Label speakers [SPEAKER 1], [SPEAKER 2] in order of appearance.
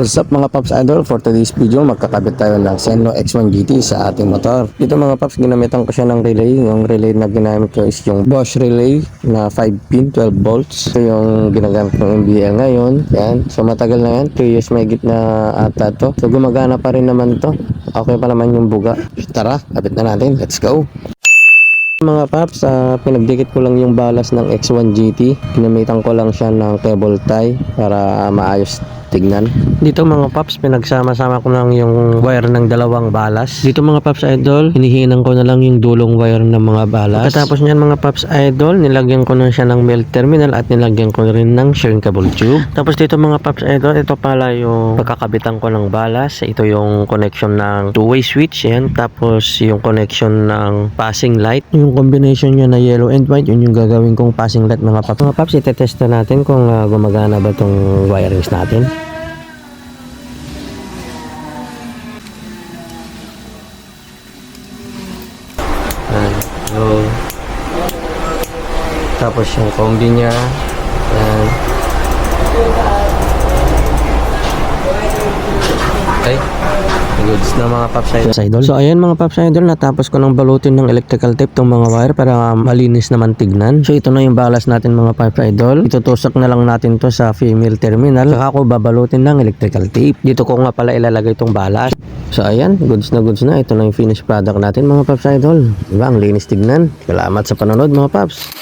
[SPEAKER 1] What's up mga Paps Idol? For today's video, magkakabit tayo ng Senlo X1 GT sa ating motor. Dito mga Paps, ginamitan ko siya ng relay. Yung relay na ginamit ko is yung Bosch relay na 5 pin, 12 volts. Ito yung ginagamit ng MBL ngayon. Yan. So matagal na yan. 2 years may gitna ata to. So gumagana pa rin naman to. Okay pa naman yung buga. Tara, kabit na natin. Let's go! Mga Paps, pinagdikit ko lang yung balas ng X1 GT. Ginamitan ko lang siya ng cable tie para maayos tignan. Dito mga Paps, pinagsama-sama ko lang yung wire ng dalawang balas. Dito mga Paps Idol, hinihinang ko na lang yung dulong wire ng mga balas. Pagkatapos niyan mga Paps Idol, nilagyan ko na siya ng male terminal at nilagyan ko rin ng shrinkable tube. Tapos dito mga Paps Idol, ito pala yung pagkakabitan ko ng balas. Ito yung connection ng two-way switch. Yan. Tapos yung connection ng passing light. Yung combination niya na yellow and white, yun yung gagawin kong passing light mga Paps. Mga Paps, itetest na natin kung gumagana ba itong wirings natin. So, tapos yung combi niya. Ayan. Okay. Goods na mga Paps Idol. So ayan mga Paps Idol, natapos ko ng balutin ng electrical tape tong mga wire para malinis naman tignan. So ito na yung balas natin mga Paps Idol. Itutusok na lang natin to sa female terminal. Saka ako babalutin ng electrical tape. Dito ko nga pala ilalagay tong balas. So ayan, goods na goods na. Ito na yung finished product natin mga Paps Idol. Diba? Ang linis tignan. Salamat sa panonood mga Paps.